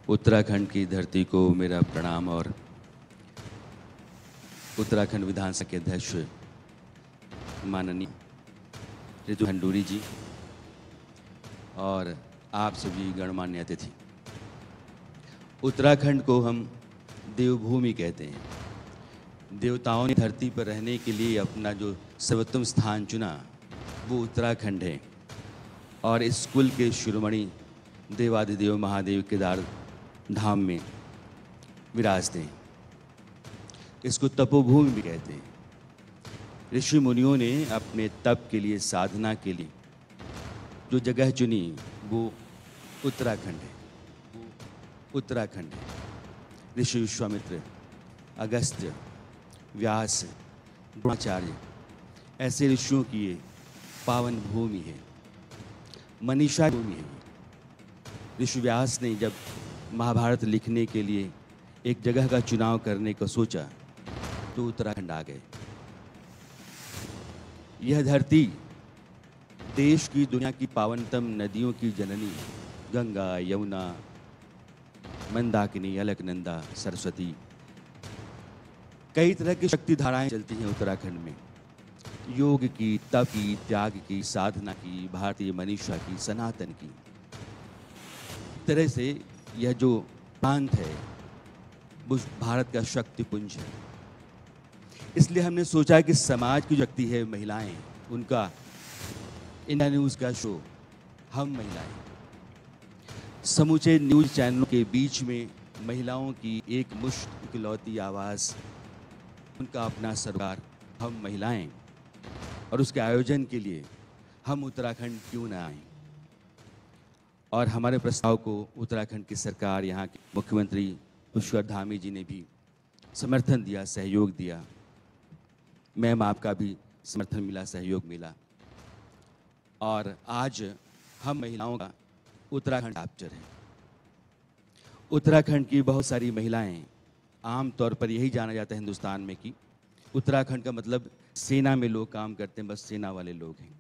उत्तराखंड की धरती को मेरा प्रणाम और उत्तराखंड विधानसभा के अध्यक्ष माननीय रितु खंडूरी जी और आप सभी गणमान्य अतिथि। उत्तराखंड को हम देवभूमि कहते हैं। देवताओं ने धरती पर रहने के लिए अपना जो सर्वोत्तम स्थान चुना वो उत्तराखंड है और इस कुल के शिरोमणि देवाधिदेव महादेव केदार धाम में विराजते हैं। इसको तपोभूमि भी कहते हैं। ऋषि मुनियों ने अपने तप के लिए, साधना के लिए जो जगह चुनी वो उत्तराखंड है। उत्तराखंड है। ऋषि विश्वामित्र, अगस्त्य, व्यास, द्रोणाचार्य ऐसे ऋषियों की ये पावन भूमि है, मनीषा भूमि है। ऋषि व्यास ने जब महाभारत लिखने के लिए एक जगह का चुनाव करने को सोचा तो उत्तराखंड आ गए। यह धरती देश की, दुनिया की पावनतम नदियों की जननी गंगा, यमुना, मंदाकिनी, अलकनंदा, सरस्वती, कई तरह की शक्ति धाराएं चलती हैं उत्तराखंड में। योग की, तप की, त्याग की, साधना की, भारतीय मनीषा की, सनातन की। एक तरह से यह जो प्रांत है वो भारत का शक्तिपुंज है। इसलिए हमने सोचा कि समाज की शक्ति है महिलाएं, उनका इंडिया न्यूज़ का शो हम महिलाएं, समूचे न्यूज़ चैनलों के बीच में महिलाओं की एक मुश्त इकलौती आवाज़, उनका अपना सरोकार हम महिलाएं, और उसके आयोजन के लिए हम उत्तराखंड क्यों ना आएं। और हमारे प्रस्ताव को उत्तराखंड की सरकार, यहाँ के मुख्यमंत्री पुष्कर धामी जी ने भी समर्थन दिया, सहयोग दिया। मैम आपका भी समर्थन मिला, सहयोग मिला और आज हम महिलाओं का उत्तराखंड कैप्चर है। उत्तराखंड की बहुत सारी महिलाएं, आम तौर पर यही जाना जाता है हिंदुस्तान में कि उत्तराखंड का मतलब सेना में लोग काम करते हैं, बस सेना वाले लोग हैं।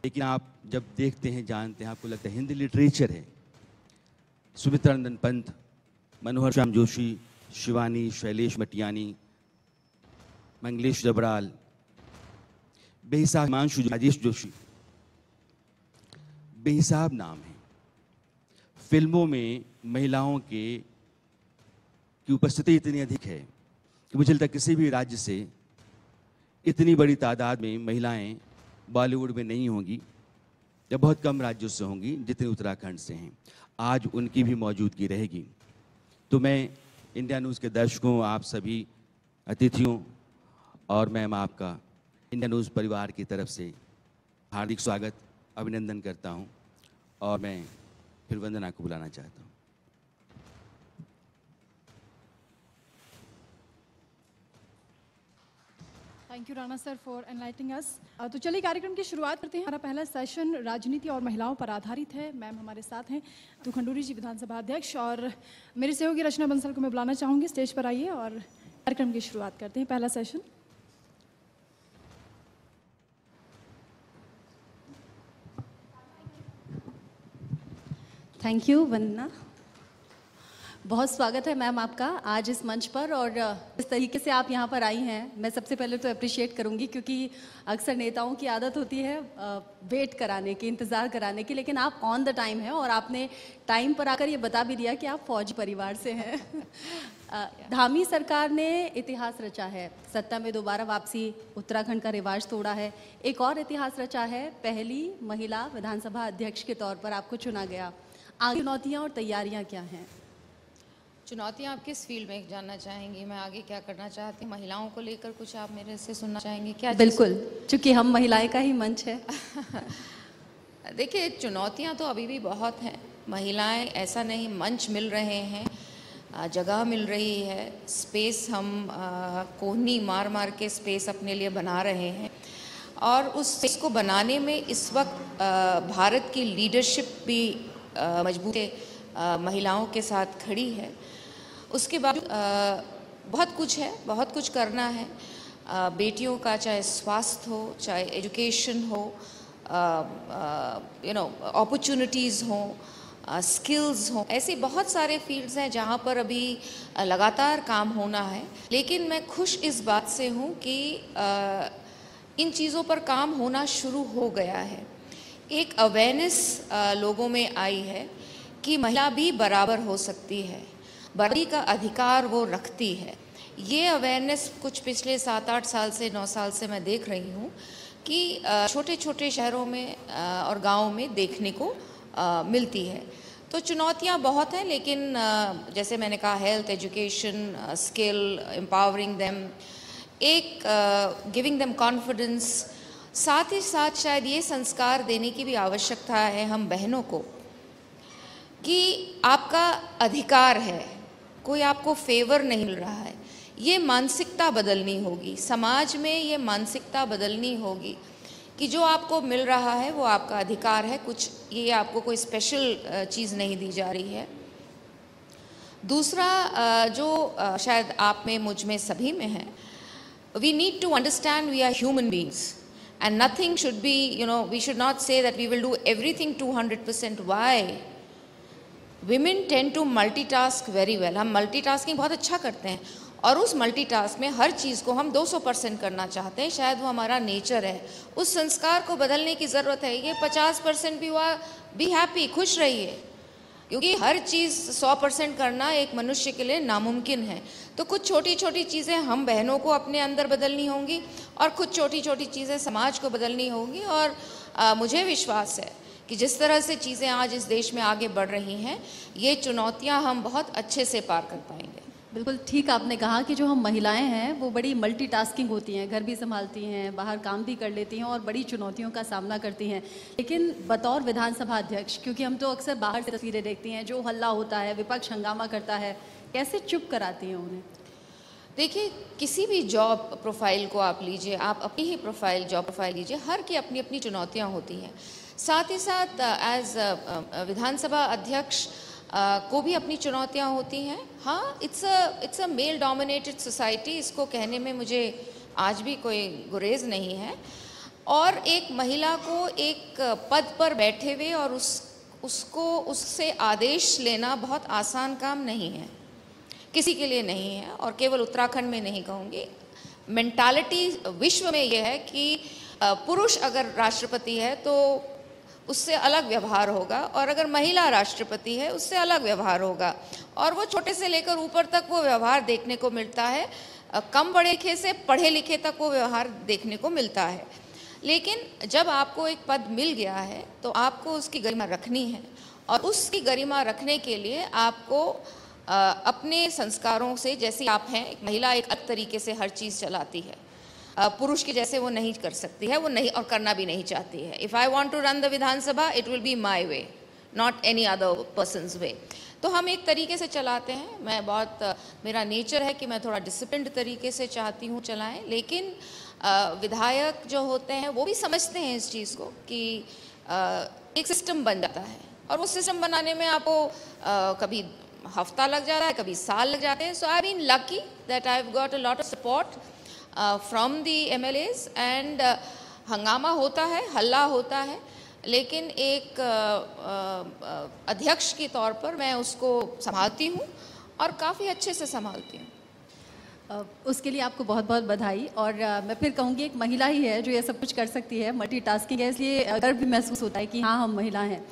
लेकिन आप जब देखते हैं, जानते हैं, आपको लगता है हिंदी लिटरेचर है। सुमित्रा नंदन पंत, मनोहर श्याम जोशी, शिवानी, शैलेश मटियानी, मंगलेश जबराल, बेहिसाब हिमांशु, राजेश जोशी, बेहिसाब नाम है। फिल्मों में महिलाओं की उपस्थिति इतनी अधिक है कि मुझे लगता है किसी भी राज्य से इतनी बड़ी तादाद में महिलाएं बॉलीवुड में नहीं होंगी या बहुत कम राज्यों से होंगी जितने उत्तराखंड से हैं। आज उनकी भी मौजूदगी रहेगी। तो मैं इंडिया न्यूज़ के दर्शकों, आप सभी अतिथियों और मैम आपका इंडिया न्यूज़ परिवार की तरफ से हार्दिक स्वागत, अभिनंदन करता हूं और मैं फिर वंदना को बुलाना चाहता हूं। Thank you Rana sir for enlightening us. तो चलिए कार्यक्रम की शुरुआत करते हैं। हमारा पहला सेशन राजनीति और महिलाओं पर आधारित है। मैम हमारे साथ हैं रितु खंडूरी जी, विधानसभा अध्यक्ष, और मेरे सहयोगी रचना बंसल को मैं बुलाना चाहूँगी, स्टेज पर आइए और कार्यक्रम की शुरुआत करते हैं। पहला सेशन। थैंक यू वंदना, बहुत स्वागत है मैम आपका आज इस मंच पर। और इस तरीके से आप यहाँ पर आई हैं, मैं सबसे पहले तो अप्रिशिएट करूँगी, क्योंकि अक्सर नेताओं की आदत होती है वेट कराने की, इंतज़ार कराने की, लेकिन आप ऑन द टाइम हैं और आपने टाइम पर आकर ये बता भी दिया कि आप फौजी परिवार से हैं। धामी सरकार ने इतिहास रचा है, सत्ता में दोबारा वापसी, उत्तराखंड का रिवाज तोड़ा है। एक और इतिहास रचा है, पहली महिला विधानसभा अध्यक्ष के तौर पर आपको चुना गया। आगे चुनौतियाँ और तैयारियाँ क्या हैं? चुनौतियाँ आप किस फील्ड में जानना चाहेंगी? मैं आगे क्या करना चाहती हूँ, महिलाओं को लेकर कुछ आप मेरे से सुनना चाहेंगे क्या? बिल्कुल, चूँकि हम महिलाएं का ही मंच है। देखिए, चुनौतियाँ तो अभी भी बहुत हैं। महिलाएं, ऐसा नहीं, मंच मिल रहे हैं, जगह मिल रही है, स्पेस हम कोहनी मार मार के स्पेस अपने लिए बना रहे हैं और उस स्पेस को बनाने में इस वक्त भारत की लीडरशिप भी मजबूत महिलाओं के साथ खड़ी है। उसके बाद बहुत कुछ है, बहुत कुछ करना है। बेटियों का चाहे स्वास्थ्य हो, चाहे एजुकेशन हो, अपॉर्चुनिटीज़ हों, स्किल्स हों, ऐसे बहुत सारे फील्ड्स हैं जहाँ पर अभी लगातार काम होना है। लेकिन मैं खुश इस बात से हूँ कि इन चीज़ों पर काम होना शुरू हो गया है। एक अवेयरनेस लोगों में आई है कि महिला भी बराबर हो सकती है, बराबरी का अधिकार वो रखती है। ये अवेयरनेस कुछ पिछले 7-8 साल से 9 साल से मैं देख रही हूँ कि छोटे छोटे शहरों में और गाँवों में देखने को मिलती है। तो चुनौतियाँ बहुत हैं, लेकिन जैसे मैंने कहा, health, education, skill, empowering them, एक गिविंग देम कॉन्फिडेंस, साथ ही साथ शायद ये संस्कार देने की भी आवश्यकता है हम बहनों को कि आपका अधिकार है, कोई आपको फेवर नहीं मिल रहा है। ये मानसिकता बदलनी होगी, समाज में ये मानसिकता बदलनी होगी कि जो आपको मिल रहा है वो आपका अधिकार है, कुछ ये आपको कोई स्पेशल चीज़ नहीं दी जा रही है। दूसरा जो शायद आप में, मुझ में, सभी में है, we need to understand we are human beings and nothing should be, we should not say that we will do everything 200%. Why? Women tend to multitask very well. हम multitasking बहुत अच्छा करते हैं और उस मल्टीटास्क में हर चीज़ को हम 200% करना चाहते हैं। शायद वो हमारा नेचर है। उस संस्कार को बदलने की ज़रूरत है। ये 50% भी हुआ, बी हैप्पी, खुश रहिए, क्योंकि हर चीज़ 100% करना एक मनुष्य के लिए नामुमकिन है। तो कुछ छोटी छोटी चीज़ें हम बहनों को अपने अंदर बदलनी होंगी और कुछ छोटी छोटी चीज़ें समाज को बदलनी होंगी। और मुझे विश्वास है कि जिस तरह से चीज़ें आज इस देश में आगे बढ़ रही हैं, ये चुनौतियां हम बहुत अच्छे से पार कर पाएंगे। बिल्कुल ठीक आपने कहा कि जो हम महिलाएं हैं वो बड़ी मल्टीटास्किंग होती हैं, घर भी संभालती हैं, बाहर काम भी कर लेती हैं और बड़ी चुनौतियों का सामना करती हैं। लेकिन बतौर विधानसभा अध्यक्ष, क्योंकि हम तो अक्सर बाहर से तस्वीरें देखती हैं, जो हल्ला होता है, विपक्ष हंगामा करता है, कैसे चुप कराती हैं उन्हें? देखिए, किसी भी जॉब प्रोफाइल को आप लीजिए, आप अपनी ही जॉब प्रोफाइल लीजिए, हर की अपनी अपनी चुनौतियाँ होती हैं। साथ ही साथ एज विधानसभा अध्यक्ष को भी अपनी चुनौतियाँ होती हैं। हाँ, it's a male dominated society, इसको कहने में मुझे आज भी कोई गुरेज नहीं है। और एक महिला को एक पद पर बैठे हुए और उससे आदेश लेना बहुत आसान काम नहीं है, किसी के लिए नहीं है। और केवल उत्तराखंड में नहीं कहूँगी, मेंटालिटी विश्व में यह है कि पुरुष अगर राष्ट्रपति है तो उससे अलग व्यवहार होगा, और अगर महिला राष्ट्रपति है उससे अलग व्यवहार होगा। और वो छोटे से लेकर ऊपर तक वो व्यवहार देखने को मिलता है, कम पढ़े लिखे से पढ़े लिखे तक वो व्यवहार देखने को मिलता है। लेकिन जब आपको एक पद मिल गया है तो आपको उसकी गरिमा रखनी है, और उसकी गरिमा रखने के लिए आपको अपने संस्कारों से, जैसे आप हैं, एक महिला एक अलग तरीके से हर चीज़ चलाती है, पुरुष के जैसे वो नहीं कर सकती है, वो नहीं, और करना भी नहीं चाहती है। If I want to run the Vidhan Sabha, it will be my way, not any other persons way. तो हम एक तरीके से चलाते हैं। मैं बहुत, मेरा नेचर है कि मैं थोड़ा डिसिप्लिन्ड तरीके से चाहती हूँ चलाएं, लेकिन विधायक जो होते हैं वो भी समझते हैं इस चीज़ को कि एक सिस्टम बन जाता है, और वो सिस्टम बनाने में आपको कभी हफ्ता लग जाता है, कभी साल लग जाते हैं। So I been lucky that I have got a lot of support from the MLAs, and हंगामा होता है, हल्ला होता है, लेकिन एक अध्यक्ष के तौर पर मैं उसको संभालती हूँ और काफ़ी अच्छे से संभालती हूँ। उसके लिए आपको बहुत बहुत बधाई। और मैं फिर कहूँगी, एक महिला ही है जो ये सब कुछ कर सकती है, मल्टीटास्किंग है, इसलिए गर्व भी महसूस होता है कि हाँ, हम महिला हैं।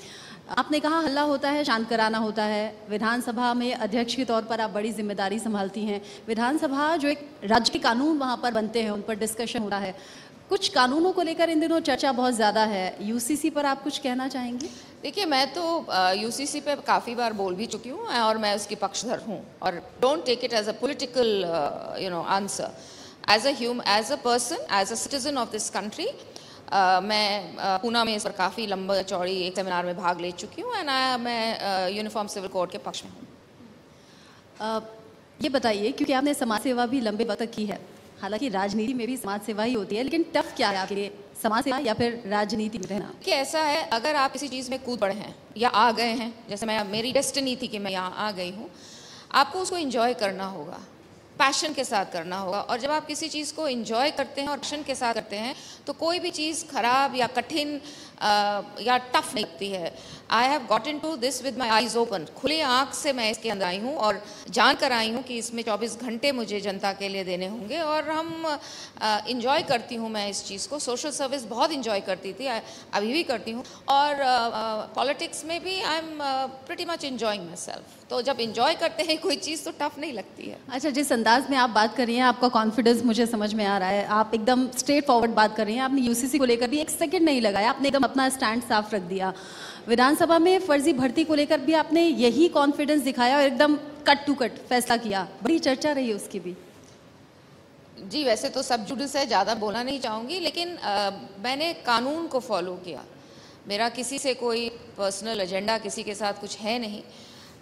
आपने कहा हल्ला होता है, शांत कराना होता है। विधानसभा में अध्यक्ष के तौर पर आप बड़ी जिम्मेदारी संभालती हैं। विधानसभा जो एक राज्य के कानून वहाँ पर बनते हैं, उन पर डिस्कशन होता है। कुछ कानूनों को लेकर इन दिनों चर्चा बहुत ज़्यादा है। UCC पर आप कुछ कहना चाहेंगी? देखिए, मैं तो UCC पे काफ़ी बार बोल भी चुकी हूँ और मैं उसकी पक्षधर हूँ। और don't take it as a political answer. As a person, as a citizen of this country, मैं पूना में इस पर काफ़ी लंबा चौड़ी एक सेमिनार में भाग ले चुकी हूँ, एंड मैं यूनिफॉर्म सिविल कोड के पक्ष में हूँ। ये बताइए, क्योंकि आपने समाज सेवा भी लंबे वक्त तक की है, हालांकि राजनीति में भी समाज सेवा ही होती है, लेकिन टफ क्या है आपके लिए, समाज सेवा या फिर राजनीति में रहना? कि ऐसा है, अगर आप किसी चीज़ में कूद पड़े हैं या आ गए हैं, जैसे मेरी डेस्टिनी थी कि मैं यहाँ आ गई हूँ, आपको उसको एंजॉय करना होगा। पैशन के साथ करना होगा। और जब आप किसी चीज़ को एंजॉय करते हैं और पैशन के साथ करते हैं तो कोई भी चीज़ खराब या कठिन या टफ नहीं लगती है। I have got into this with my eyes open, खुले आँख से मैं इसके अंदर आई हूँ और जान कर आई हूँ कि इसमें 24 घंटे मुझे जनता के लिए देने होंगे और हम इंजॉय करती हूँ मैं इस चीज़ को। सोशल सर्विस बहुत इंजॉय करती थी, अभी भी करती हूँ, और पॉलिटिक्स में भी I am pretty much enjoying my self. तो जब इंजॉय करते हैं कोई चीज़ तो टफ नहीं लगती है। अच्छा, जिस अंदाज में आप बात कर रही हैं, आपका कॉन्फिडेंस मुझे समझ में आ रहा है। आप एकदम स्ट्रेट फॉरवर्ड बात कर रही हैं। आपने यूसीसी को लेकर भी एक सेकंड नहीं लगाया, आपने एकदम अपना स्टैंड साफ रख दिया। विधानसभा में फर्जी भर्ती को लेकर भी आपने यही कॉन्फिडेंस दिखाया और एकदम कट टू कट फैसला किया। बड़ी चर्चा रही है उसकी भी। जी, वैसे तो सब जुडिस है, ज़्यादा बोलना नहीं चाहूँगी, लेकिन मैंने कानून को फॉलो किया। मेरा किसी से कोई पर्सनल एजेंडा, किसी के साथ कुछ है नहीं।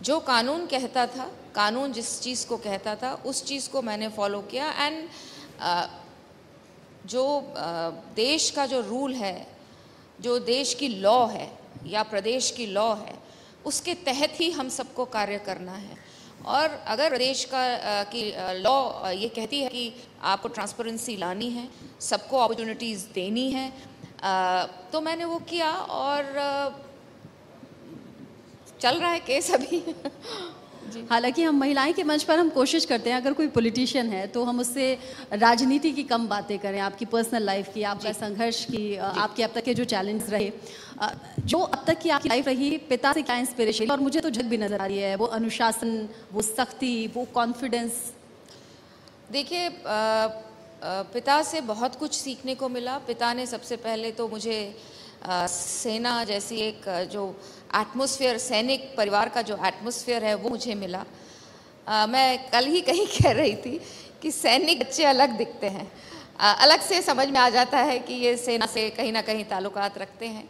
जो कानून कहता था, कानून जिस चीज़ को कहता था उस चीज़ को मैंने फॉलो किया। एंड जो देश का जो रूल है, जो देश की लॉ है या प्रदेश की लॉ है, उसके तहत ही हम सबको कार्य करना है। और अगर प्रदेश की लॉ ये कहती है कि आपको ट्रांसपेरेंसी लानी है, सबको अपॉर्चुनिटीज़ देनी है, तो मैंने वो किया और चल रहा है केस अभी। हालांकि हम महिलाएं के मंच पर हम कोशिश करते हैं, अगर कोई पॉलिटिशियन है तो हम उससे राजनीति की कम बातें करें, आपकी पर्सनल लाइफ की, आपका संघर्ष की, आपके अब तक के जो चैलेंज रहे, जो अब तक की आपकी लाइफ रही, पिता से क्या इंस्पिरेशन। और मुझे तो झलक भी नजर आ रही है, वो अनुशासन, वो सख्ती, वो कॉन्फिडेंस। देखिए, पिता से बहुत कुछ सीखने को मिला। पिता ने सबसे पहले तो मुझे सेना जैसी एक जो एटमॉस्फेयर, सैनिक परिवार का जो एटमॉस्फेयर है वो मुझे मिला। मैं कल ही कहीं कह रही थी कि सैनिक बच्चे अलग दिखते हैं, अलग से समझ में आ जाता है कि ये सेना से कहीं ना कहीं ताल्लुकात रखते हैं।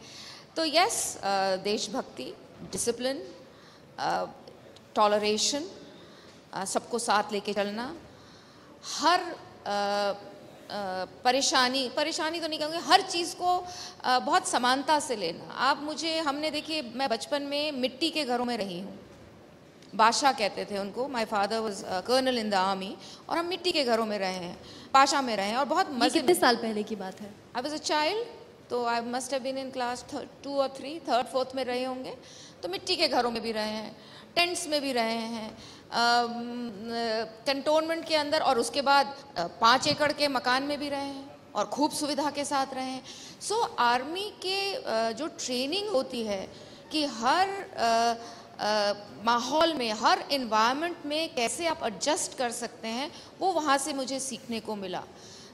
तो यस, देशभक्ति, डिसिप्लिन, टॉलरेशन, सबको साथ लेके चलना, हर परेशानी तो नहीं कहूँगी, हर चीज़ को बहुत समानता से लेना। हमने देखिए, मैं बचपन में मिट्टी के घरों में रही हूँ, बादशाह कहते थे उनको। My father was colonel in the army, और हम मिट्टी के घरों में रहे हैं, बादशाह में रहे हैं, और बहुत मजे। कितने साल पहले की बात है? आई वाज अ चाइल्ड, तो I must have been in class 2 और 3, 3rd 4th में रहे होंगे। तो मिट्टी के घरों में भी रहे हैं, टेंट्स में भी रहे हैं, कैंटोनमेंट के अंदर, और उसके बाद 5 एकड़ के मकान में भी रहे हैं और खूब सुविधा के साथ रहे हैं। सो आर्मी के जो ट्रेनिंग होती है कि हर माहौल में, हर इन्वायरमेंट में कैसे आप एडजस्ट कर सकते हैं, वो वहाँ से मुझे सीखने को मिला।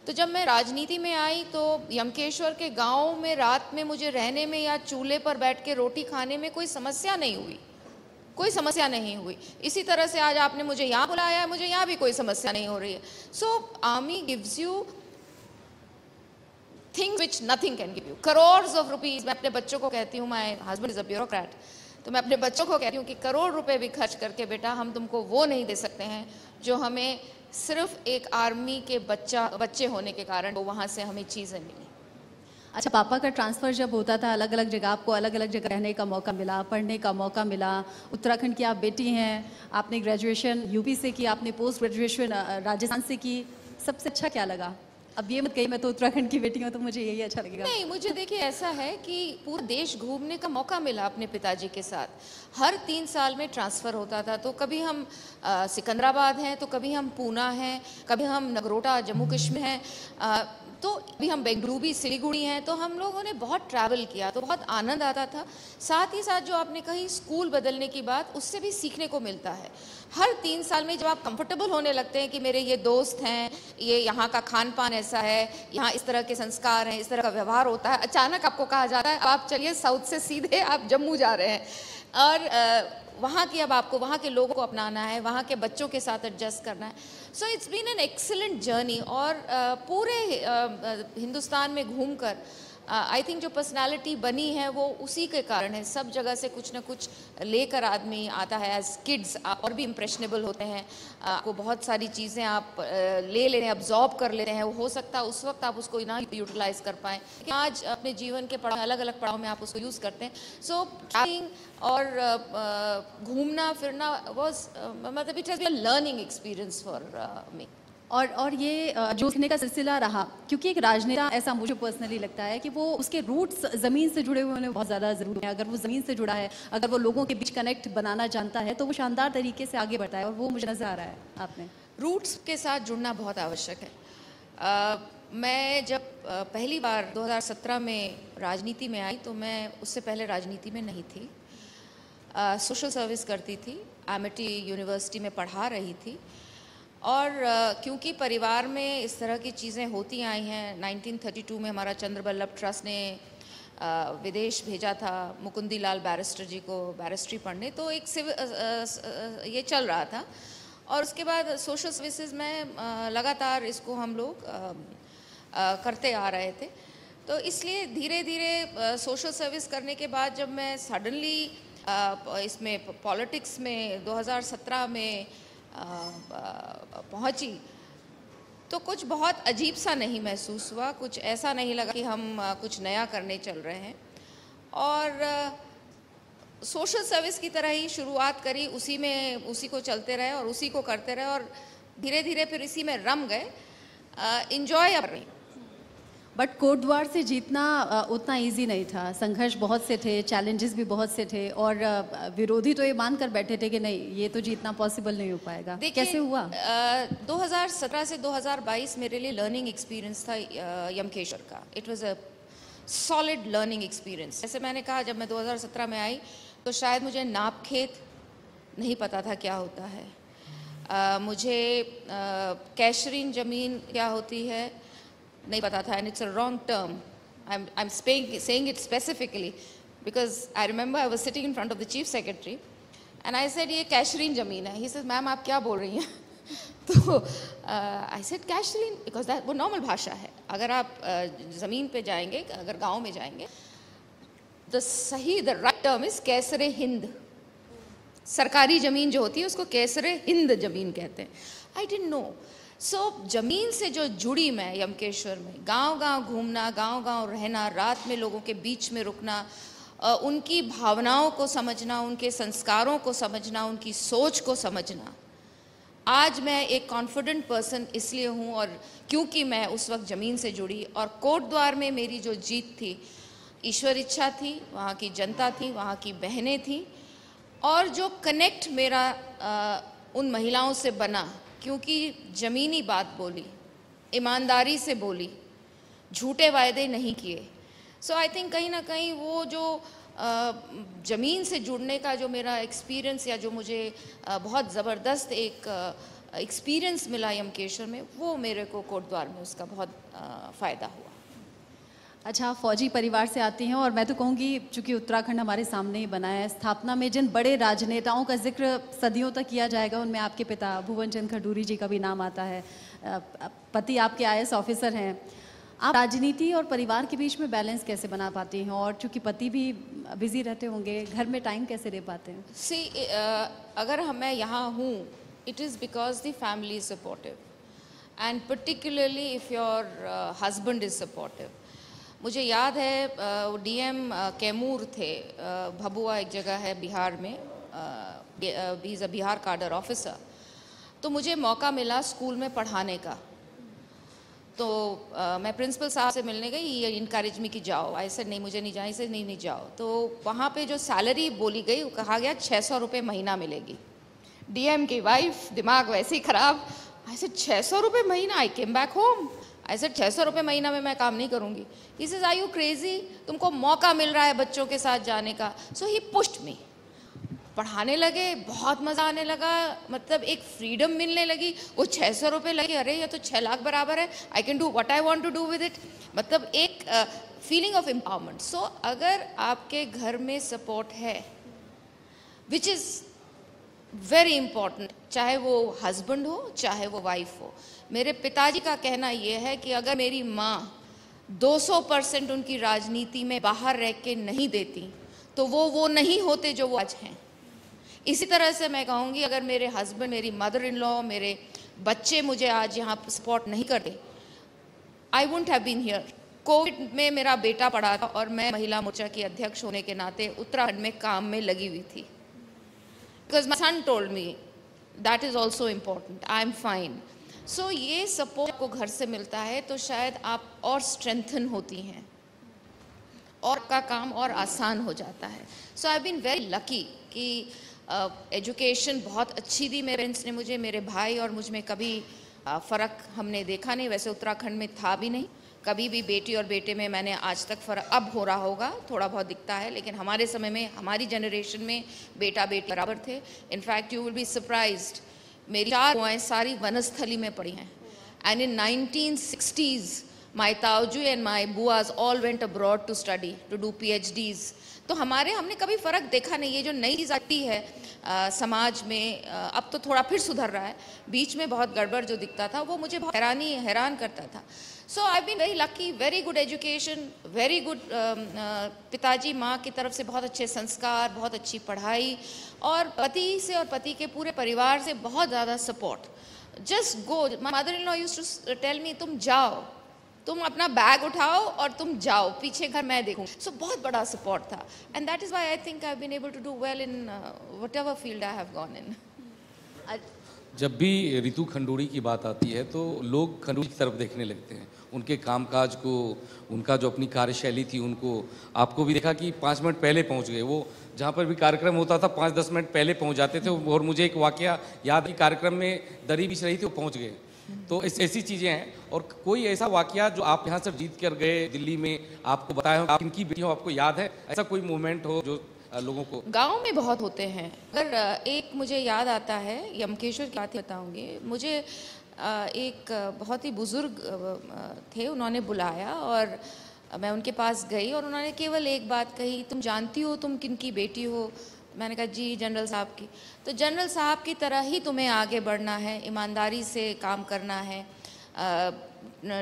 तो जब मैं राजनीति में आई तो यमकेश्वर के गांव में रात में मुझे रहने में या चूल्हे पर बैठ के रोटी खाने में कोई समस्या नहीं हुई, कोई समस्या नहीं हुई। इसी तरह से आज आपने मुझे यहाँ बुलाया है, मुझे यहाँ भी कोई समस्या नहीं हो रही है। So army gives you things which nothing can give you. Crores of rupees, मैं अपने बच्चों को कहती हूँ, my husband is a bureaucrat, तो मैं अपने बच्चों को कहती हूँ कि करोड़ रुपए भी खर्च करके बेटा हम तुमको वो नहीं दे सकते हैं जो हमें सिर्फ एक आर्मी के बच्चे होने के कारण वो वहाँ से हमें चीज़ें मिली। अच्छा, पापा का ट्रांसफ़र जब होता था, अलग अलग जगह, आपको अलग अलग जगह रहने का मौका मिला, पढ़ने का मौका मिला। उत्तराखंड की आप बेटी हैं, आपने ग्रेजुएशन यूपी से की, आपने पोस्ट ग्रेजुएशन राजस्थान से की। सबसे अच्छा क्या लगा? अब ये मत कहिए मैं तो उत्तराखंड की बेटी हूँ तो मुझे यही अच्छा लगेगा। नहीं, मुझे देखिए ऐसा है कि पूरा देश घूमने का मौका मिला अपने पिताजी के साथ। हर 3 साल में ट्रांसफ़र होता था, तो कभी हम सिकंदराबाद हैं, तो कभी हम पूना हैं, कभी हम नगरोटा जम्मू कश्मीर हैं, तो अभी हम बेंगलुरु सिलीगुड़ी हैं। तो हम लोगों ने बहुत ट्रैवल किया, तो बहुत आनंद आता था। साथ ही साथ जो आपने कही स्कूल बदलने की बात, उससे भी सीखने को मिलता है। हर 3 साल में जब आप कंफर्टेबल होने लगते हैं कि मेरे ये दोस्त हैं, ये यहाँ का खान पान ऐसा है, यहाँ इस तरह के संस्कार हैं, इस तरह का व्यवहार होता है, अचानक आपको कहा जाता है आप चलिए साउथ से सीधे आप जम्मू जा रहे हैं, और वहाँ की अब आपको वहाँ के लोगों को अपनाना है, वहाँ के बच्चों के साथ एडजस्ट करना है। So it's been an excellent journey. और पूरे हिंदुस्तान में घूमकर आई थिंक जो पर्सनालिटी बनी है वो उसी के कारण है। सब जगह से कुछ ना कुछ लेकर आदमी आता है। एज किड्स और भी इम्प्रेशनेबल होते हैं, आपको बहुत सारी चीज़ें आप ले लेते हैं, अब्जॉर्ब कर लेते हैं। वो हो सकता है उस वक्त आप उसको ना यूटिलाइज कर पाएँ, लेकिन आज अपने जीवन के पड़ाव, अलग अलग पड़ाव में आप उसको यूज़ करते हैं। सो ट्रैवलिंग और घूमना फिरना वॉज मतलब it has been a learning experience for me. और ये जो सीखने का सिलसिला रहा, क्योंकि एक राजनेता, ऐसा मुझे पर्सनली लगता है कि वो उसके रूट्स ज़मीन से जुड़े हुए होने बहुत ज़्यादा ज़रूरी है। अगर वो ज़मीन से जुड़ा है, अगर वो लोगों के बीच कनेक्ट बनाना जानता है, तो वो शानदार तरीके से आगे बढ़ता है, और वो मुझे नज़र आ रहा है आपने। रूट्स के साथ जुड़ना बहुत आवश्यक है। मैं जब पहली बार 2017 में राजनीति में आई, तो मैं उससे पहले राजनीति में नहीं थी। सोशल सर्विस करती थी, एमिटी यूनिवर्सिटी में पढ़ा रही थी, और क्योंकि परिवार में इस तरह की चीज़ें होती आई हैं। 1932 में हमारा चंद्र बल्लभ ट्रस्ट ने विदेश भेजा था मुकुंदी लाल बैरिस्टर जी को बैरिस्ट्री पढ़ने, तो एक ये चल रहा था। और उसके बाद सोशल सर्विसेज में लगातार इसको हम लोग करते आ रहे थे। तो इसलिए धीरे धीरे सोशल सर्विस करने के बाद जब मैं सडनली इसमें पॉलिटिक्स में 2017 में पहुंची, तो कुछ बहुत अजीब सा नहीं महसूस हुआ, कुछ ऐसा नहीं लगा कि हम कुछ नया करने चल रहे हैं। और सोशल सर्विस की तरह ही शुरुआत करी, उसी को चलते रहे और उसी को करते रहे, और धीरे धीरे फिर इसी में रम गए, इंजॉय कर रही। बट कोटद्वार से जीतना उतना इजी नहीं था, संघर्ष बहुत से थे, चैलेंजेस भी बहुत से थे, और विरोधी तो ये मान कर बैठे थे कि नहीं, ये तो जीतना पॉसिबल नहीं हो पाएगा। कैसे हुआ? 2017 से 2022 मेरे लिए लर्निंग एक्सपीरियंस था यमकेश्वर का। It was a solid learning experience. जैसे मैंने कहा, जब मैं 2017 में आई तो शायद मुझे नापखेत नहीं पता था क्या होता है, मुझे कैशरीन ज़मीन क्या होती है नहीं पता था, and it's a wrong term. I'm saying it specifically because I remember I was sitting in front of the chief secretary and I said ये कैशरीन ज़मीन है। He says मैम आप क्या बोल रही हैं? तो I said कैशरीन because that वो नॉर्मल भाषा है। अगर आप ज़मीन पे जाएंगे, अगर गांव में जाएंगे, the right term is कैसरे Hind. सरकारी ज़मीन जो होती है उसको कैसरे हिंद ज़मीन कहते हैं। I didn't know. ज़मीन से जो जुड़ी मैं यमकेश्वर में, गांव-गांव घूमना, गांव-गांव रहना, रात में लोगों के बीच में रुकना, उनकी भावनाओं को समझना, उनके संस्कारों को समझना, उनकी सोच को समझना। आज मैं एक कॉन्फिडेंट पर्सन इसलिए हूँ और क्योंकि मैं उस वक्त ज़मीन से जुड़ी। और कोटद्वार में मेरी जो जीत थी, ईश्वर इच्छा थी, वहाँ की जनता थी, वहाँ की बहनें थी, और जो कनेक्ट मेरा उन महिलाओं से बना, क्योंकि ज़मीनी बात बोली, ईमानदारी से बोली, झूठे वायदे नहीं किए। सो आई थिंक कहीं ना कहीं वो जो ज़मीन से जुड़ने का जो मेरा एक्सपीरियंस, या जो मुझे बहुत ज़बरदस्त एक एक्सपीरियंस मिला यमकेश्वर में, वो मेरे को कोटद्वार में उसका बहुत फ़ायदा हुआ। अच्छा, फौजी परिवार से आती हैं, और मैं तो कहूँगी चूँकि उत्तराखंड हमारे सामने ही बना है, स्थापना में जिन बड़े राजनेताओं का जिक्र सदियों तक किया जाएगा, उनमें आपके पिता भुवन चंद खडूरी जी का भी नाम आता है। पति आपके IAS ऑफिसर हैं। आप राजनीति और परिवार के बीच में बैलेंस कैसे बना पाती हैं, और चूँकि पति भी बिजी रहते होंगे, घर में टाइम कैसे दे पाते हैं? सी, अगर मैं यहाँ हूँ, it is because the family is supportive, and particularly if your husband is supportive. मुझे याद है DM कैमूर थे, भभुआ एक जगह है बिहार में, he is a Bihar cadre officer. तो मुझे मौका मिला स्कूल में पढ़ाने का, तो मैं प्रिंसिपल साहब से मिलने गई, ये इनकरेज मी कि जाओ। ऐसे नहीं, मुझे नहीं जाए, ऐसे नहीं जाओ। तो वहाँ पे जो सैलरी बोली गई, वो कहा गया 600 रुपये महीना मिलेगी। DM की वाइफ, दिमाग वैसे ही ख़राब, ऐसे 600 रुपये महीना। आई केम बैक होम, ऐसे 600 रुपये महीना में मैं काम नहीं करूँगी। He says are you crazy, तुमको मौका मिल रहा है बच्चों के साथ जाने का। सो ही पुश्ड मी, पढ़ाने लगे, बहुत मज़ा आने लगा, मतलब एक फ्रीडम मिलने लगी। वो 600 रुपये लगे, अरे ये तो 6 लाख बराबर है, I can do what I want to do with it, मतलब एक फीलिंग ऑफ एम्पावरमेंट। सो अगर आपके घर में सपोर्ट है, विच इज़ वेरी इम्पॉर्टेंट, चाहे वो हस्बैंड हो चाहे वो वाइफ हो। मेरे पिताजी का कहना ये है कि अगर मेरी माँ 200% उनकी राजनीति में बाहर रह के नहीं देती तो वो नहीं होते जो वो आज हैं। इसी तरह से मैं कहूँगी, अगर मेरे हस्बैंड, मेरी मदर इन लॉ, मेरे बच्चे मुझे आज यहाँ सपोर्ट नहीं करते, I wouldn't have been here. Covid में मेरा बेटा पड़ा था और मैं महिला मोर्चा की अध्यक्ष होने के नाते उत्तराखंड में काम में लगी हुई थी। Because my son told me that is also important, I am fine. So ये सपोर्ट को घर से मिलता है तो शायद आप और स्ट्रेंथन होती हैं और का काम और आसान हो जाता है। सो आई बीन वेरी लकी कि एजुकेशन बहुत अच्छी दी मेरे पेरेंट्स ने मुझे। मेरे भाई और मुझ में कभी फ़र्क हमने देखा नहीं, वैसे उत्तराखंड में था भी नहीं कभी भी। बेटी और बेटे में मैंने आज तक फ़र्क, अब हो रहा होगा, थोड़ा बहुत दिखता है, लेकिन हमारे समय में, हमारी जनरेशन में बेटा बेटी बराबर थे। In fact you will be surprised, मेरी 4 बुआएं सारी वनस्थली में पढ़ी हैं। एंड इन 1960s माई ताऊजी एंड माई बुआज all went abroad to study, to do PhDs। तो हमने कभी फ़र्क देखा नहीं। ये जो नई चीज़ आती है समाज में, अब तो थोड़ा फिर सुधर रहा है, बीच में बहुत गड़बड़ जो दिखता था वो मुझे बहुत हैरान करता था। So I been very lucky, very good education, very good पिताजी माँ की तरफ से बहुत अच्छे संस्कार, बहुत अच्छी पढ़ाई, और पति से और पति के पूरे परिवार से बहुत ज़्यादा support. Just go, my mother in law used to tell me, तुम जाओ, तुम अपना बैग उठाओ और तुम जाओ, पीछे घर मैं देखूँ। सो बहुत बड़ा सपोर्ट था। And that is why I think I have been able to do well in whatever field I have gone in. जब भी रितु खंडूड़ी की बात आती है तो लोग खंडूड़ी की तरफ देखने लगते हैं, उनके कामकाज को, उनका जो अपनी कार्यशैली थी उनको। आपको भी देखा कि 5 मिनट पहले पहुंच गए, वो जहाँ पर भी कार्यक्रम होता था 5-10 मिनट पहले पहुंच जाते थे। और मुझे एक वाकया याद है, कार्यक्रम में दरी बिछ रही थी, वो पहुंच गए। तो ऐसी चीज़ें हैं। और कोई ऐसा वाकया जो आप यहाँ से जीत कर गए दिल्ली में, आपको बताया हो, आप इनकी बेटी हो, आपको याद है ऐसा कोई मोमेंट हो जो लोगों को? गांव में बहुत होते हैं। अगर एक मुझे याद आता है, यमकेश्वर की बात बताऊंगी। मुझे एक बहुत ही बुजुर्ग थे, उन्होंने बुलाया और मैं उनके पास गई और उन्होंने केवल एक बात कही, तुम जानती हो तुम किन की बेटी हो? मैंने कहा जी जनरल साहब की। तो जनरल साहब की तरह ही तुम्हें आगे बढ़ना है, ईमानदारी से काम करना है,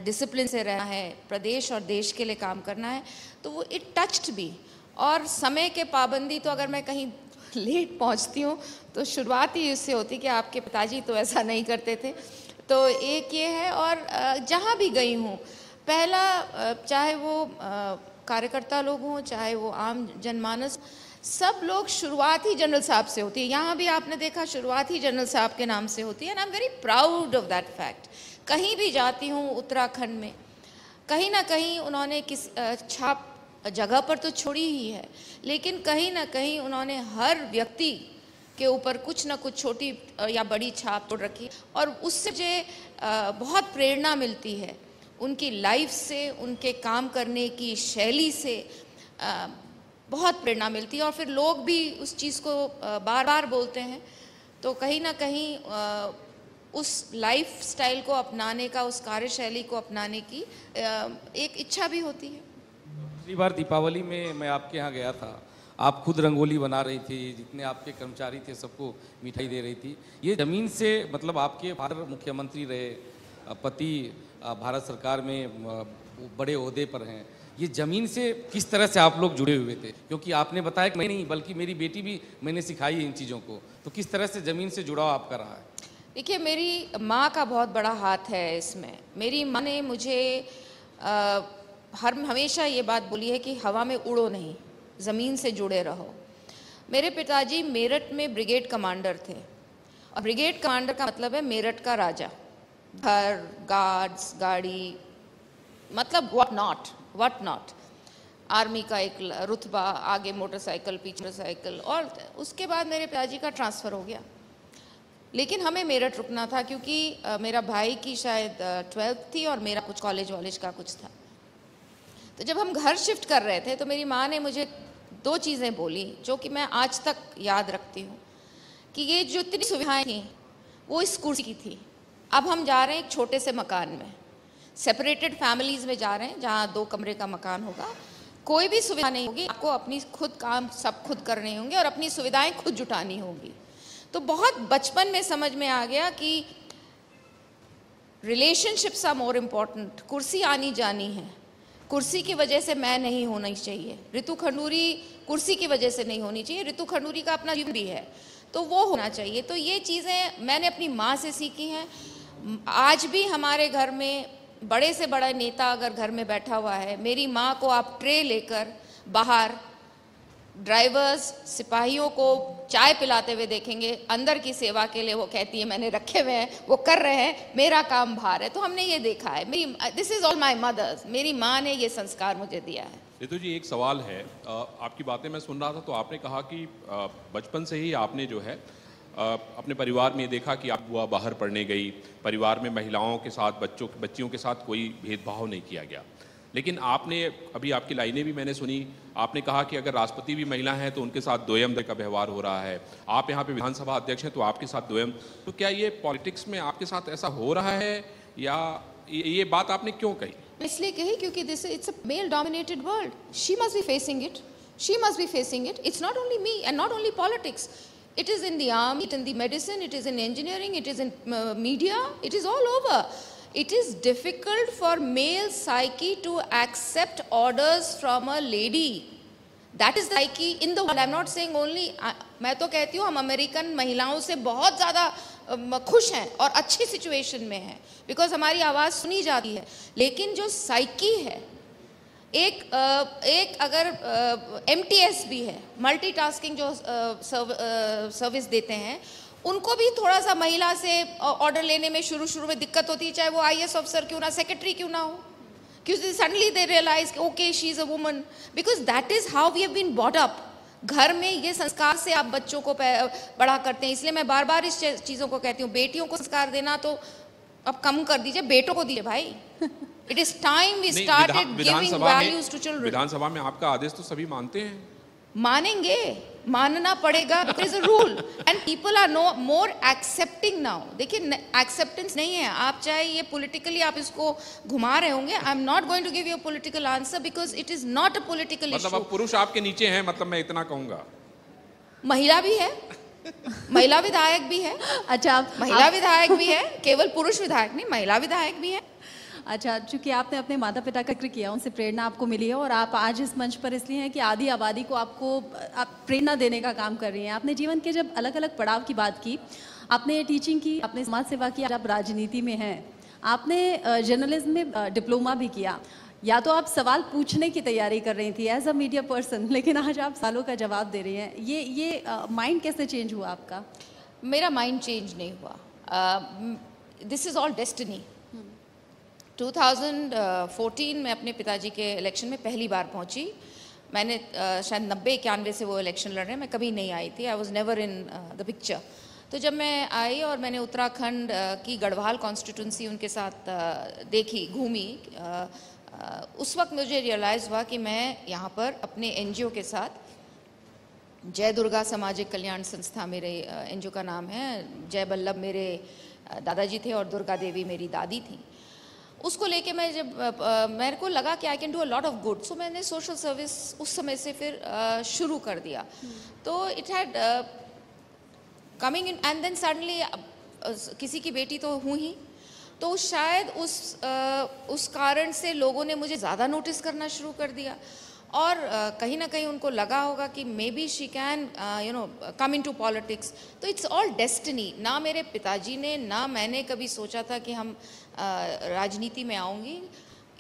डिसिप्लिन से रहना है, प्रदेश और देश के लिए काम करना है। तो वो इट टच्ड भी। और समय के पाबंदी, तो अगर मैं कहीं लेट पहुंचती हूँ तो शुरुआत ही इससे होती कि आपके पिताजी तो ऐसा नहीं करते थे। तो एक ये है। और जहाँ भी गई हूँ, पहला चाहे वो कार्यकर्ता लोग हों, चाहे वो आम जनमानस, सब लोग शुरुआत ही जनरल साहब से होती है। यहाँ भी आपने देखा शुरुआत ही जनरल साहब के नाम से होती है। And I am very proud of that fact. कहीं भी जाती हूँ उत्तराखंड में, कहीं ना कहीं उन्होंने किस छाप जगह पर तो छोड़ी ही है, लेकिन कहीं ना कहीं उन्होंने हर व्यक्ति के ऊपर कुछ ना कुछ छोटी या बड़ी छाप छोड़ रखी। और उससे मुझे बहुत प्रेरणा मिलती है, उनकी लाइफ से, उनके काम करने की शैली से बहुत प्रेरणा मिलती है। और फिर लोग भी उस चीज़ को बार बार बोलते हैं। तो कहीं ना कहीं उस लाइफ स्टाइल को अपनाने का, उस कार्यशैली को अपनाने की एक इच्छा भी होती है। पिछली बार दीपावली में मैं आपके यहाँ गया था, आप खुद रंगोली बना रही थी, जितने आपके कर्मचारी थे सबको मिठाई दे रही थी। ये ज़मीन से, मतलब आपके फादर मुख्यमंत्री रहे, पति भारत सरकार में बड़े ओहदे पर हैं, ये ज़मीन से किस तरह से आप लोग जुड़े हुए थे? क्योंकि आपने बताया कि मैं नहीं, बल्कि मेरी बेटी भी मैंने सिखाई है इन चीज़ों को। तो किस तरह से ज़मीन से जुड़ाव आपका रहा है? देखिए, मेरी माँ का बहुत बड़ा हाथ है इसमें। मेरी माँ ने मुझे हमेशा ये बात बोली है कि हवा में उड़ो नहीं, ज़मीन से जुड़े रहो। मेरे पिताजी मेरठ में ब्रिगेड कमांडर थे, और ब्रिगेड कमांडर का मतलब है मेरठ का राजा। घर, गार्ड्स, गाड़ी, मतलब व्हाट नॉट। आर्मी का एक रुतबा, आगे मोटरसाइकिल, पीछे मोटरसाइकिल। और उसके बाद मेरे पिताजी का ट्रांसफ़र हो गया, लेकिन हमें मेरठ रुकना था क्योंकि मेरा भाई की शायद 12th थी और मेरा कुछ कॉलेज का कुछ था। तो जब हम घर शिफ्ट कर रहे थे तो मेरी माँ ने मुझे 2 चीज़ें बोली जो कि मैं आज तक याद रखती हूँ, कि ये जो इतनी सुविधाएं थी वो इस कुर्सी की थी। अब हम जा रहे हैं एक छोटे से मकान में, सेपरेटेड फैमिलीज़ में जा रहे हैं, जहाँ 2 कमरे का मकान होगा, कोई भी सुविधा नहीं होगी, आपको अपनी खुद काम सब खुद करने होंगे और अपनी सुविधाएं खुद जुटानी होंगी। तो बहुत बचपन में समझ में आ गया कि रिलेशनशिप्स आर मोर इम्पॉर्टेंट। कुर्सी आनी जानी है, कुर्सी की वजह से मैं नहीं होनी चाहिए, रितु खंडूरी कुर्सी की वजह से नहीं होनी चाहिए, रितु खंडूरी का अपना जीवन भी है तो वो होना चाहिए। तो ये चीज़ें मैंने अपनी माँ से सीखी हैं। आज भी हमारे घर में बड़े से बड़ा नेता अगर घर में बैठा हुआ है, मेरी माँ को आप ट्रे लेकर बाहर ड्राइवर्स सिपाहियों को चाय पिलाते हुए देखेंगे, अंदर की सेवा के लिए वो कहती है मैंने रखे हुए हैं, वो कर रहे हैं, मेरा काम बाहर है। तो हमने ये देखा है, this is all my mother's, मेरी माँ ने ये संस्कार मुझे दिया है। रितु जी, एक सवाल है, आपकी बातें मैं सुन रहा था तो आपने कहा कि बचपन से ही आपने जो है अपने परिवार में देखा कि आप बुआ बाहर पढ़ने गई, परिवार में महिलाओं के साथ बच्चियों के साथ कोई भेदभाव नहीं किया गया। लेकिन आपने अभी आपकी लाइनें भी मैंने सुनी, आपने कहा कि अगर राष्ट्रपति भी महिला हैं तो उनके साथ द्वयम का व्यवहार हो रहा है, आप यहाँ पे विधानसभा अध्यक्ष हैं तो आपके साथ द्वयम। तो क्या ये पॉलिटिक्स में आपके साथ ऐसा हो रहा है या ये बात आपने क्यों कही? इसलिए कही क्योंकि this it's a male dominated world, she must be facing it, she must be facing it. It's not only me and not only politics, it is in the army, it is in the medicine, it is in engineering, it is in media, it is all over. It is difficult for male psyche to accept orders from a lady. That is the psyche in the world. I'm not saying only, मैं तो कहती हूँ हम American महिलाओं से बहुत ज़्यादा खुश हैं और अच्छी सिचुएशन में हैं, बिकॉज हमारी आवाज़ सुनी जाती है। लेकिन जो साइकी है, एक अगर MTS भी है, मल्टीटास्किंग जो सर्विस देते हैं, उनको भी थोड़ा सा महिला से ऑर्डर लेने में शुरू में दिक्कत होती है, चाहे वो IAS ऑफिसर क्यों ना, सेक्रेटरी क्यों ना हो, क्योंकि suddenly they realize okay she is a woman, because that is how we have been bought up. घर में ये संस्कार से आप बच्चों को बड़ा करते हैं। इसलिए मैं बार बार इस चीज़ों को कहती हूँ, बेटियों को संस्कार देना तो अब कम कर दीजिए, बेटों को दीजिए भाई। It is time we started giving values to children. विधानसभा में आपका आदेश तो सभी मानते हैं? मानेंगे, मानना पड़ेगा, there is a rule and people are more accepting now. देखिए acceptance नहीं है, आप चाहे ये politically आप इसको घुमा रहे होंगे, I'm not going to give you a political answer because it is not a political issue. मतलब अब पुरुष आपके नीचे हैं, मतलब मैं इतना कहूँगा। महिला भी है, महिला विधायक भी है। अच्छा, महिला विधायक भी है, केवल पुरुष विधायक नहीं, महिला विधायक भी है। अच्छा, चूंकि आपने अपने माता पिता का जिक्र किया, उनसे प्रेरणा आपको मिली है और आप आज इस मंच पर इसलिए हैं कि आधी आबादी को आप प्रेरणा देने का काम कर रही हैं। आपने जीवन के जब अलग अलग पड़ाव की बात की, आपने टीचिंग की, आपने समाज सेवा की, आप राजनीति में हैं, आपने जर्नलिज्म में डिप्लोमा भी किया। या तो आप सवाल पूछने की तैयारी कर रही थी एज अ मीडिया पर्सन, लेकिन आज आप सवालों का जवाब दे रही हैं। ये माइंड कैसे चेंज हुआ आपका? मेरा माइंड चेंज नहीं हुआ, दिस इज़ ऑल डेस्टिनी। 2014 में अपने पिताजी के इलेक्शन में पहली बार पहुंची। मैंने शायद 90-91 से वो इलेक्शन लड़ रहे हैं, मैं कभी नहीं आई थी, I was never in the picture. तो जब मैं आई और मैंने उत्तराखंड की गढ़वाल कॉन्स्टिट्यूंसी उनके साथ देखी, घूमी, उस वक्त मुझे रियलाइज़ हुआ कि मैं यहाँ पर अपने NGO के साथ, जय दुर्गा सामाजिक कल्याण संस्था मेरे NGO का नाम है, जय बल्लभ मेरे दादाजी थे और दुर्गा देवी मेरी दादी थी, उसको लेके मैं जब मेरे को लगा कि I can do a lot of good, so मैंने सोशल सर्विस उस समय से फिर शुरू कर दिया। तो it had coming in and then suddenly किसी की बेटी तो हूँ ही, तो शायद उस कारण से लोगों ने मुझे ज़्यादा नोटिस करना शुरू कर दिया और कहीं ना कहीं उनको लगा होगा कि maybe she can come into politics. तो इट्स ऑल डेस्टिनी। ना मेरे पिताजी ने ना मैंने कभी सोचा था कि हम राजनीति में आऊँगी।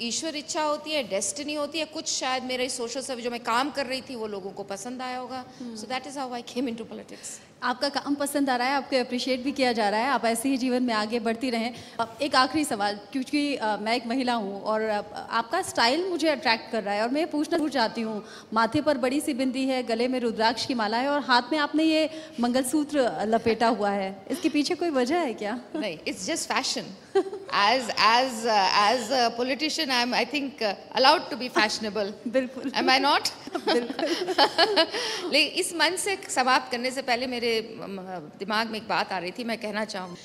ईश्वर इच्छा होती है, डेस्टिनी होती है। कुछ शायद मेरे सोशल सर्विस जो मैं काम कर रही थी वो लोगों को पसंद आया होगा। So that is how I came into politics. आपका काम पसंद आ रहा है, आपको अप्रिशिएट भी किया जा रहा है, आप ऐसे ही जीवन में आगे बढ़ती रहें। एक आखिरी सवाल, क्योंकि मैं एक महिला हूँ और आपका स्टाइल मुझे अट्रैक्ट कर रहा है और मैं पूछना चाहती हूँ, माथे पर बड़ी सी बिंदी है, गले में रुद्राक्ष की माला है और हाथ में आपने ये मंगलसूत्र लपेटा हुआ है, इसके पीछे कोई वजह है क्या? नहीं, it's just fashion. as a politician I think allowed to be fashionable. बिल्कुल। Am I not? बिल्कुल। लेकिन इस मंच से समाप्त करने से पहले मेरे दिमाग में एक बात आ रही थी, मैं कहना चाहूँ,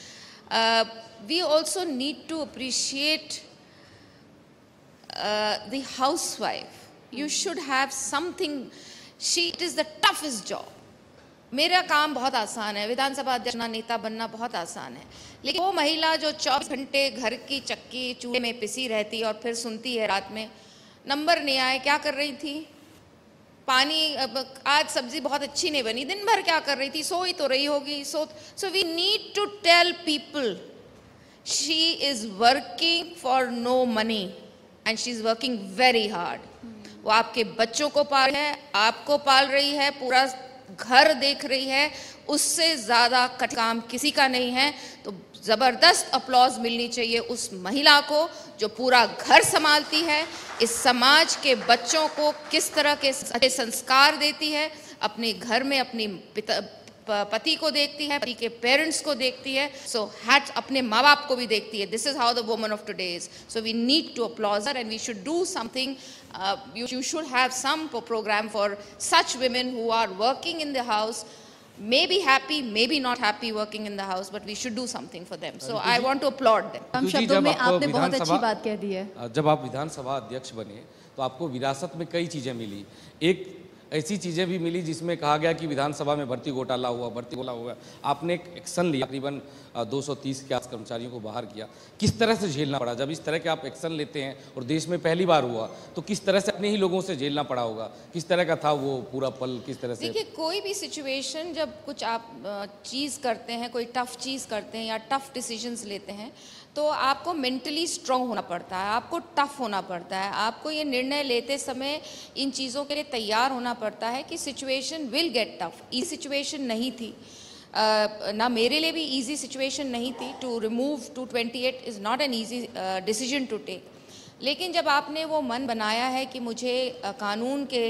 we also need to appreciate the housewife. You should have something. It is the toughest job. मेरा काम बहुत आसान है, विधानसभा अध्यक्ष नेता बनना बहुत आसान है, लेकिन वो महिला जो 24 घंटे घर की चक्की चूल्हे में पिसी रहती है और फिर सुनती है रात में नंबर नहीं आए, क्या कर रही थी? पानी, आज सब्जी बहुत अच्छी नहीं बनी, दिन भर क्या कर रही थी? सो ही तो रही होगी। So we need to tell people she is working for no money and she is working very hard. वो आपके बच्चों को पाल रही है, आपको पाल रही है, पूरा घर देख रही है, उससे ज़्यादा कठिन काम किसी का नहीं है। तो ज़बरदस्त अपलॉज मिलनी चाहिए उस महिला को जो पूरा घर संभालती है, इस समाज के बच्चों को किस तरह के अच्छे संस्कार देती है, अपने घर में अपनी पति को देखती है, पति के पेरेंट्स को देखती है, सो हैट अपने माँ बाप को भी देखती है। This is how the woman of today is. So we need to applaud her and we should do something. You should have some program for such women who are working in the house, maybe happy, maybe not happy working in the house, but we should do something for them. So I want to applaud them. हम शब्दों में आपने बहुत अच्छी बात कह दी है। जब आप विधानसभा अध्यक्ष बने तो आपको विरासत में कई चीज़ें मिली। एक ऐसी चीज़ें भी मिली जिसमें कहा गया कि विधानसभा में भर्ती घोटाला हुआ। आपने एक एक्शन लिया, तकरीबन 230 के आस कर्मचारियों को बाहर किया। किस तरह से झेलना पड़ा? जब इस तरह के आप एक्शन लेते हैं और देश में पहली बार हुआ, तो किस तरह से अपने ही लोगों से झेलना पड़ा होगा? किस तरह का था वो पूरा पल? किस तरह से? देखिए, कोई भी सिचुएशन जब कुछ आप चीज़ करते हैं, कोई टफ चीज़ करते हैं या टफ डिसीजंस लेते हैं, तो आपको मेंटली स्ट्रांग होना पड़ता है, आपको टफ होना पड़ता है, आपको ये निर्णय लेते समय इन चीज़ों के लिए तैयार होना पड़ता है कि situation will get tough. E situation नहीं थी, ना मेरे लिए भी इजी सिचुएशन नहीं थी। To remove 228 is not an easy decision to take. लेकिन जब आपने वो मन बनाया है कि मुझे कानून के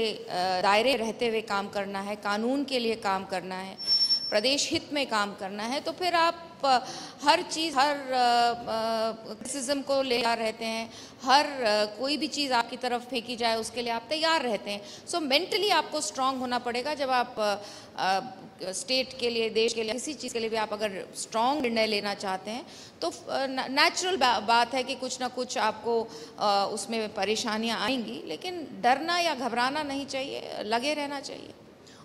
दायरे रहते हुए काम करना है, कानून के लिए काम करना है, प्रदेश हित में काम करना है, तो फिर आप हर चीज़, हर क्रिटिसिज्म को ले तैयार रहते हैं। हर कोई भी चीज़ आपकी तरफ फेंकी जाए उसके लिए आप तैयार रहते हैं। सो मेंटली आपको स्ट्रांग होना पड़ेगा। जब आप स्टेट के लिए, देश के लिए, किसी चीज़ के लिए भी आप अगर स्ट्रांग निर्णय लेना चाहते हैं तो नेचुरल बात है कि कुछ ना कुछ आपको उसमें परेशानियां आएंगी, लेकिन डरना या घबराना नहीं चाहिए, लगे रहना चाहिए।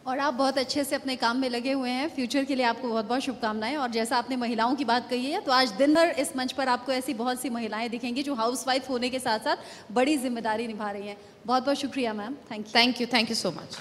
और आप बहुत अच्छे से अपने काम में लगे हुए हैं। फ्यूचर के लिए आपको बहुत बहुत शुभकामनाएं। और जैसा आपने महिलाओं की बात कही है, तो आज दिन भर इस मंच पर आपको ऐसी बहुत सी महिलाएं दिखेंगी जो हाउसवाइफ होने के साथ साथ बड़ी जिम्मेदारी निभा रही हैं। बहुत बहुत शुक्रिया ma'am. Thank you. Thank you so much.